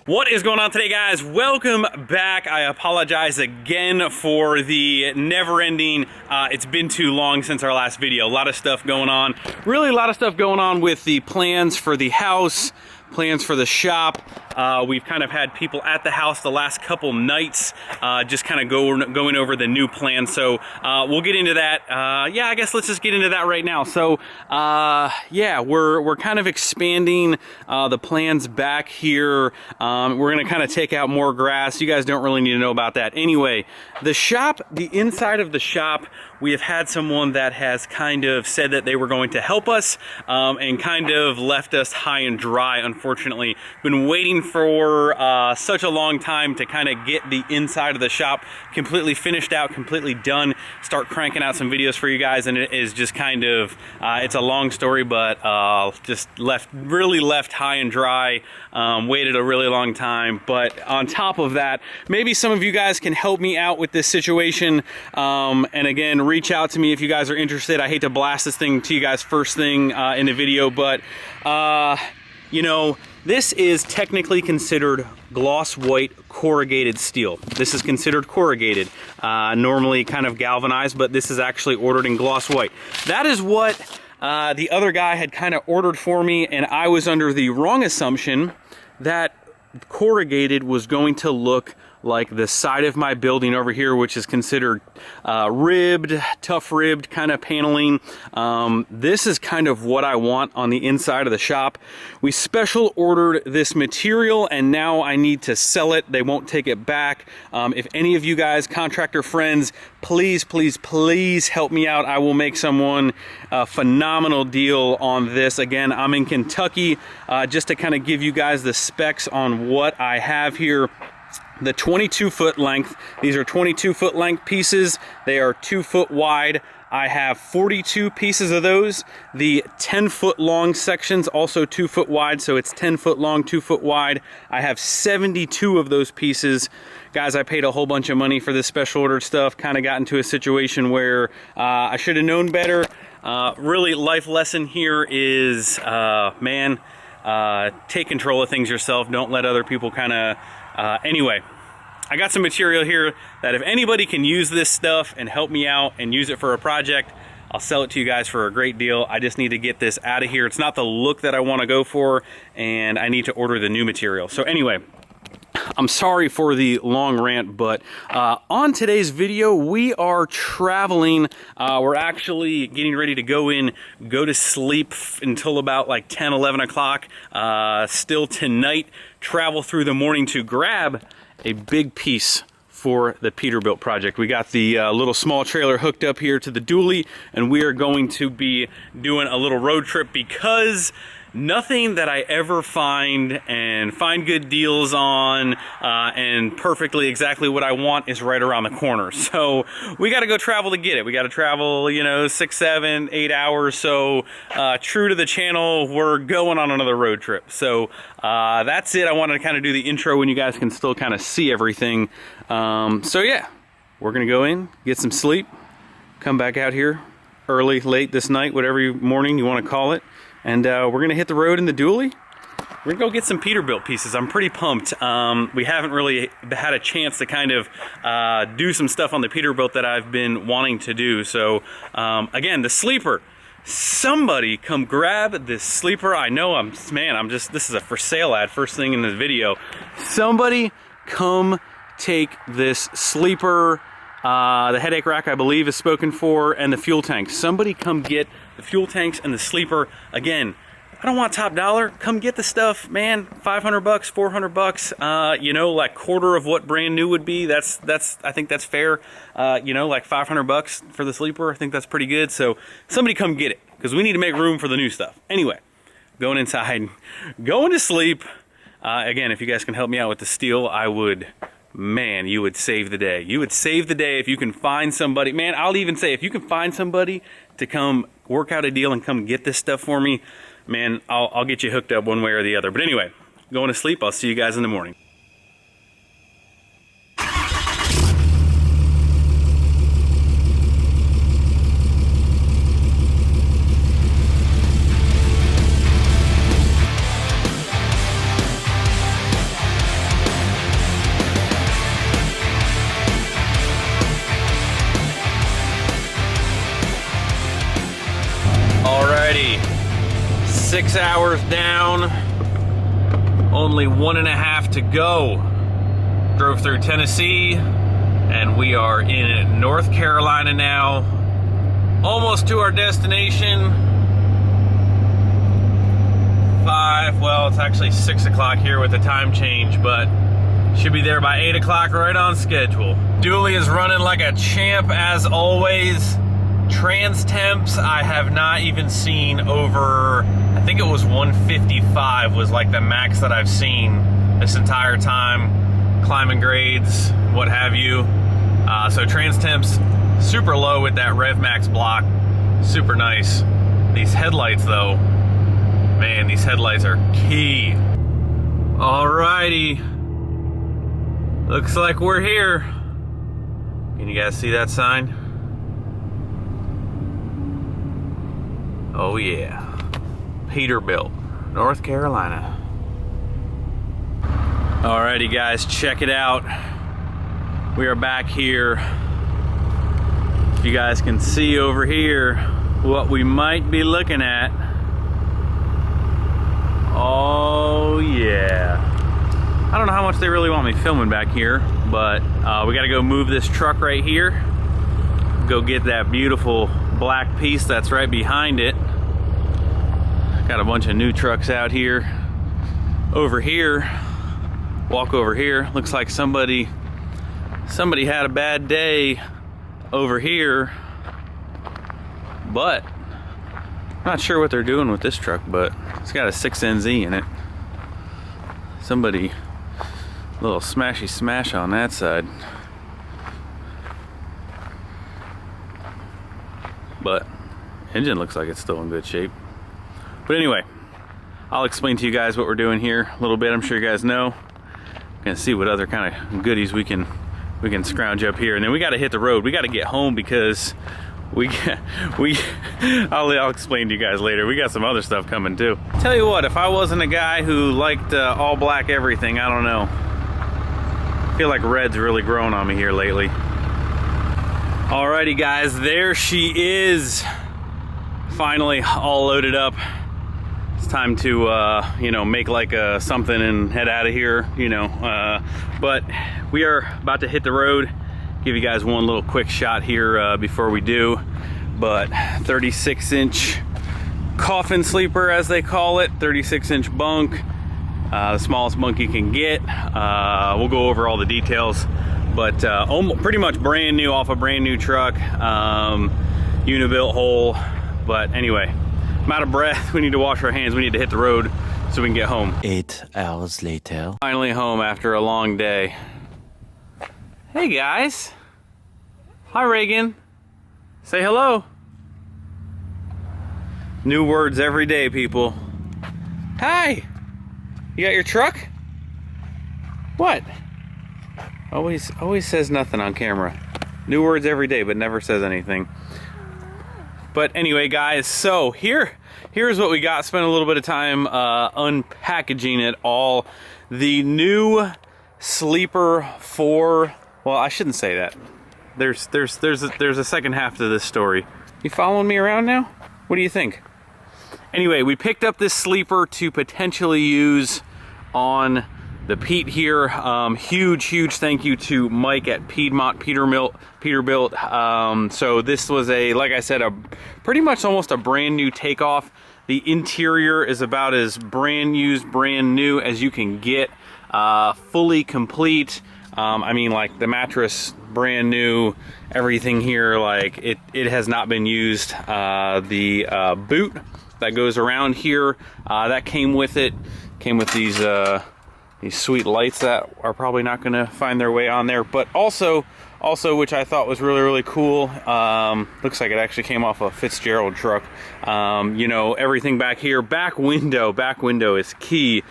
What is going on today, guys? Welcome back. I apologize again for the never-ending, it's been too long since our last video. A lot of stuff going on. Really a lot of stuff going on with the plans for the house, plans for the shop. We've kind of had people at the house the last couple nights, just kind of going over the new plan. So we'll get into that. Yeah, I guess let's just get into that right now. So yeah, we're kind of expanding the plans back here. We're gonna kind of take out more grass. You guys don't really need to know about that. Anyway, the shop, the inside of the shop, we have had someone that has kind of said that they were going to help us and kind of left us high and dry, unfortunately. Been waiting for such a long time to kind of get the inside of the shop completely finished out, completely done, start cranking out some videos for you guys, and it is just kind of, it's a long story, but just really left high and dry, waited a really long time. But on top of that, maybe some of you guys can help me out with this situation, and again, reach out to me if you guys are interested. I hate to blast this thing to you guys first thing in the video, but you know, this is technically considered gloss white corrugated steel. This is considered corrugated, normally kind of galvanized, but this is actually ordered in gloss white. That is what the other guy had kind of ordered for me, and I was under the wrong assumption that corrugated was going to look like the side of my building over here, which is considered ribbed, tough ribbed kind of paneling. This is kind of what I want on the inside of the shop. We special ordered this material and now I need to sell it. They won't take it back. If any of you guys, contractor friends, please, please, please help me out. I will make someone a phenomenal deal on this. Again, I'm in Kentucky, just to kind of give you guys the specs on what I have here. The 22-foot length, these are 22-foot length pieces. They are 2 foot wide. I have 42 pieces of those. The 10-foot long sections, also 2 foot wide, so it's 10 foot long, 2 foot wide. I have 72 of those pieces. Guys, I paid a whole bunch of money for this special ordered stuff. Kind of got into a situation where I should have known better. Really, life lesson here is, man, take control of things yourself. Don't let other people kind of... Anyway, I got some material here that if anybody can use this stuff and help me out and use it for a project, I'll sell it to you guys for a great deal. I just need to get this out of here. It's not the look that I want to go for, and I need to order the new material. So anyway, I'm sorry for the long rant, but on today's video, we are traveling. We're actually getting ready to go to sleep until about like 10, 11 o'clock. Still tonight, travel through the morning to grab a big piece for the Peterbilt project. We got the little small trailer hooked up here to the dually, and we are going to be doing a little road trip because nothing that I ever find and find good deals on and perfectly exactly what I want is right around the corner. So we got to go travel to get it. We got to travel, you know, 6, 7, 8 hours. So true to the channel, we're going on another road trip. So that's it. I wanted to kind of do the intro when you guys can still kind of see everything. So yeah, we're going to go in, get some sleep, come back out here early, late this night, whatever morning you want to call it. And we're going to hit the road in the dually. We're going to go get some Peterbilt pieces. I'm pretty pumped. We haven't really had a chance to kind of do some stuff on the Peterbilt that I've been wanting to do. So, again, the sleeper. Somebody come grab this sleeper. I know this is a for sale ad first thing in the video. Somebody come take this sleeper. The headache rack, I believe, is spoken for, and the fuel tank. Somebody come get the fuel tanks and the sleeper. Again, I don't want top dollar. Come get the stuff, man. 500 bucks, 400 bucks. You know, like quarter of what brand new would be. I think that's fair. You know, like 500 bucks for the sleeper. I think that's pretty good. So somebody come get it because we need to make room for the new stuff. Anyway, going inside, going to sleep. Again, if you guys can help me out with the steel, I would. Man, you would save the day. You would save the day if you can find somebody. Man, I'll even say if you can find somebody to come work out a deal and come get this stuff for me, man, I'll get you hooked up one way or the other. But anyway, going to sleep. I'll see you guys in the morning. Alrighty, 6 hours down, only 1.5 to go. Drove through Tennessee, and we are in North Carolina now, almost to our destination. Well, it's actually 6 o'clock here with the time change, but should be there by 8 o'clock, right on schedule. Dooley is running like a champ as always. Trans temps, I have not even seen over, I think it was 155 was like the max that I've seen this entire time. Climbing grades, what have you. So trans temps, super low with that Rev Max block. Super nice. These headlights though, man, these headlights are key. Alrighty. Looks like we're here. Can you guys see that sign? Oh yeah. Peterbilt, North Carolina. Alrighty guys, check it out. We are back here. If you guys can see over here what we might be looking at. Oh yeah. I don't know how much they really want me filming back here, but we gotta go move this truck right here. Go get that beautiful black piece that's right behind it. Got a bunch of new trucks out here. Over here, walk over here, looks like somebody had a bad day over here, but not sure what they're doing with this truck, but it's got a 6NZ in it. Somebody, a little smashy smash on that side. But engine looks like it's still in good shape. But anyway, I'll explain to you guys what we're doing here a little bit. I'm sure you guys know. Gonna see what other kind of goodies we can scrounge up here, and then we got to hit the road. We got to get home because I'll explain to you guys later. We got some other stuff coming too. Tell you what, if I wasn't a guy who liked all black everything, I don't know. I feel like red's really growing on me here lately. Alrighty guys, there she is. Finally all loaded up. It's time to you know, make like something and head out of here, you know. But we are about to hit the road. Give you guys one little quick shot here before we do. But 36-inch coffin sleeper, as they call it, 36-inch bunk, the smallest bunk you can get. We'll go over all the details, but pretty much brand new, off a brand new truck, Unibuilt hole. But anyway, I'm out of breath. We need to wash our hands. We need to hit the road so we can get home. 8 hours later. Finally home after a long day. Hey guys. Hi Reagan. Say hello. New words every day, people. Hi. You got your truck? What? Always says nothing on camera. New words every day, but never says anything. But anyway, guys, so here's what we got. Spent a little bit of time unpackaging it all. The new Sleeper 4. Well, I shouldn't say that. There's a second half to this story. You following me around now? What do you think? Anyway, we picked up this sleeper to potentially use on the Pete here. Huge thank you to Mike at Piedmont Peterbilt. So this was like I said, pretty much almost a brand new takeoff. The interior is about as brand new as you can get. Fully complete. I mean, like the mattress brand new, everything here, like it has not been used. The boot that goes around here, that came with it. Came with these sweet lights that are probably not going to find their way on there, but also which I thought was really cool, looks like it actually came off a Fitzgerald truck. You know, everything back here, back window is key.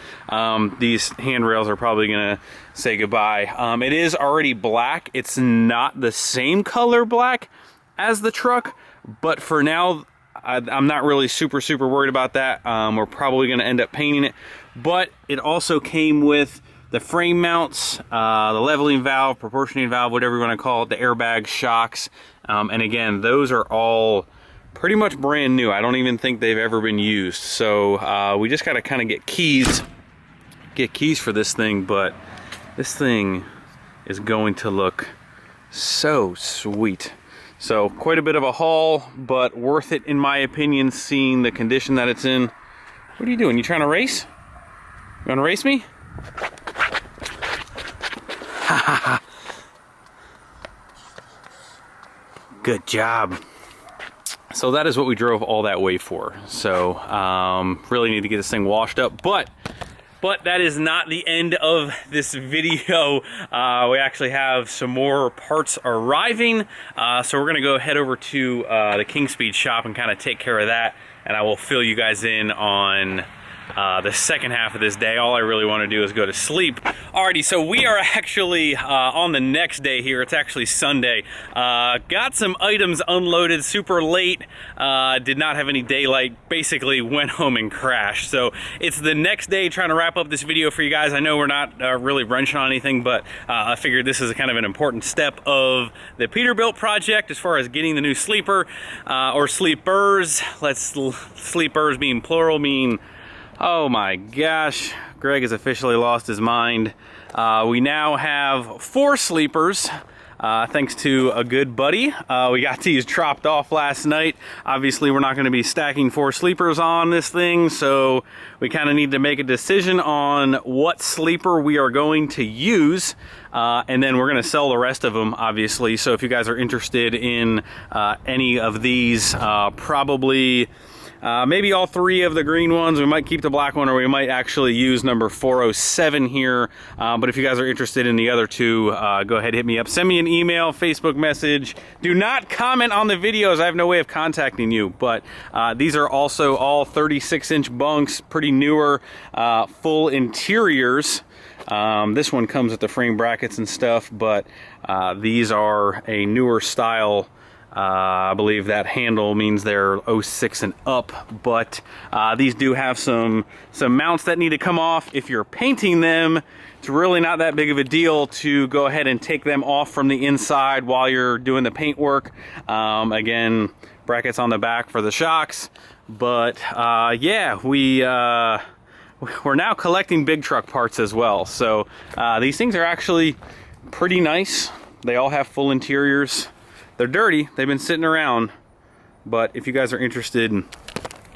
These handrails are probably gonna say goodbye. It is already black. It's not the same color black as the truck, but for now I'm not really super worried about that. We're probably gonna end up painting it. But it also came with the frame mounts, the leveling valve, proportioning valve, whatever you want to call it, the airbag, shocks, and again, those are all pretty much brand new. I don't even think they've ever been used. So we just got to kind of get keys for this thing, but this thing is going to look so sweet. So quite a bit of a haul, but worth it in my opinion, seeing the condition that it's in. What are you doing? You trying to race? You want to race me? Good job. So that is what we drove all that way for. So really need to get this thing washed up, but that is not the end of this video. We actually have some more parts arriving. So we're gonna go head over to the Kingspeed shop and kind of take care of that. And I will fill you guys in on the second half of this day. All I really want to do is go to sleep. Alrighty, so we are actually on the next day here. It's actually Sunday. Got some items unloaded super late. Did not have any daylight. Basically went home and crashed. So it's the next day trying to wrap up this video for you guys. I know we're not really wrenching on anything, but I figured this is kind of an important step of the Peterbilt project as far as getting the new sleeper or sleepers. Sleepers being plural mean. Oh my gosh, Greg has officially lost his mind. We now have 4 sleepers, thanks to a good buddy. We got these dropped off last night. Obviously, we're not going to be stacking 4 sleepers on this thing, so we kind of need to make a decision on what sleeper we are going to use. And then we're going to sell the rest of them, obviously. So if you guys are interested in any of these, probably... maybe all 3 of the green ones. We might keep the black one, or we might actually use number 407 here. But if you guys are interested in the other 2, go ahead, hit me up. Send me an email, Facebook message. Do not comment on the videos. I have no way of contacting you. But these are also all 36-inch bunks, pretty newer, full interiors. This one comes with the frame brackets and stuff, but these are a newer style. I believe that handle means they're 06 and up, but these do have some mounts that need to come off. If you're painting them, it's really not that big of a deal to go ahead and take them off from the inside while you're doing the paint work. Again, brackets on the back for the shocks, but yeah, we're now collecting big truck parts as well. So these things are actually pretty nice. They all have full interiors. They're dirty, they've been sitting around, but if you guys are interested,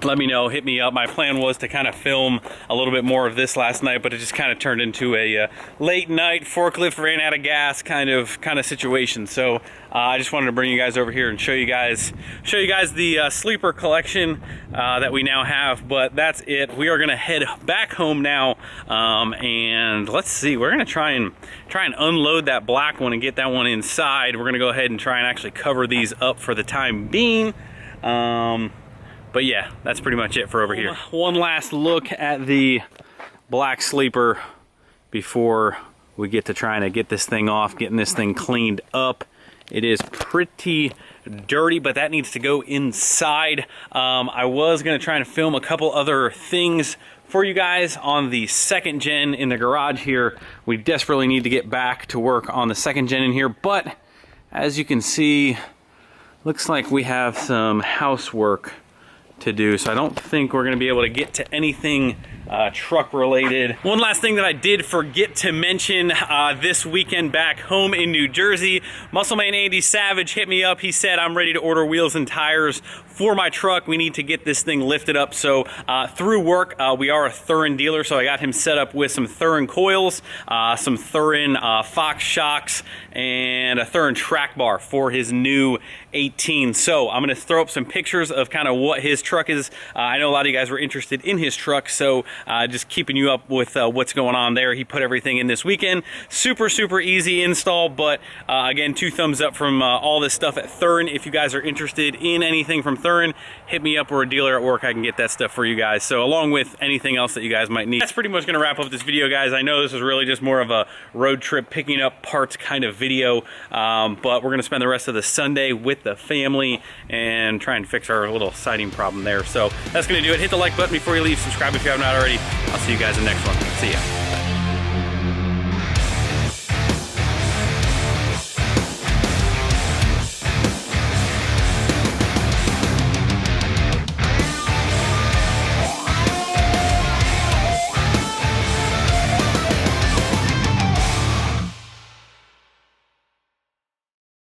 let me know, hit me up. My plan was to kind of film a little bit more of this last night, but it just kind of turned into a late night forklift ran out of gas kind of situation. So I just wanted to bring you guys over here and show you guys the sleeper collection that we now have. But that's it. We are gonna head back home now, and let's see. We're gonna try and unload that black one and get that one inside. We're gonna go ahead and try and actually cover these up for the time being. But yeah, that's pretty much it for over here. One last look at the black sleeper before we get to trying to get this thing off, getting this thing cleaned up. It is pretty dirty, but that needs to go inside. I was gonna try and film a couple other things for you guys on the second gen in the garage here. We desperately need to get back to work on the second gen in here, but as you can see, looks like we have some housework to do, so I don't think we're going to be able to get to anything truck related. One last thing that I did forget to mention this weekend back home in New Jersey, Muscleman Andy Savage hit me up. He said, I'm ready to order wheels and tires for my truck. We need to get this thing lifted up. So through work, we are a Thurin dealer, so I got him set up with some Thurin coils, some Thurin Fox shocks, and a Thurin track bar for his new 18. So I'm going to throw up some pictures of kind of what his truck is. I know a lot of you guys were interested in his truck, so just keeping you up with what's going on there. He put everything in this weekend. Super easy install, but again, 2 thumbs up from all this stuff at Thurin. If you guys are interested in anything from Thurin, hit me up. We're a dealer at work. I can get that stuff for you guys. So along with anything else that you guys might need. That's pretty much going to wrap up this video, guys. I know this is really just more of a road trip picking up parts kind of video, but we're going to spend the rest of the Sunday with the family and try and fix our little siding problem there. So that's going to do it. Hit the like button before you leave. Subscribe if you have not already. I'll see you guys in the next one. See ya.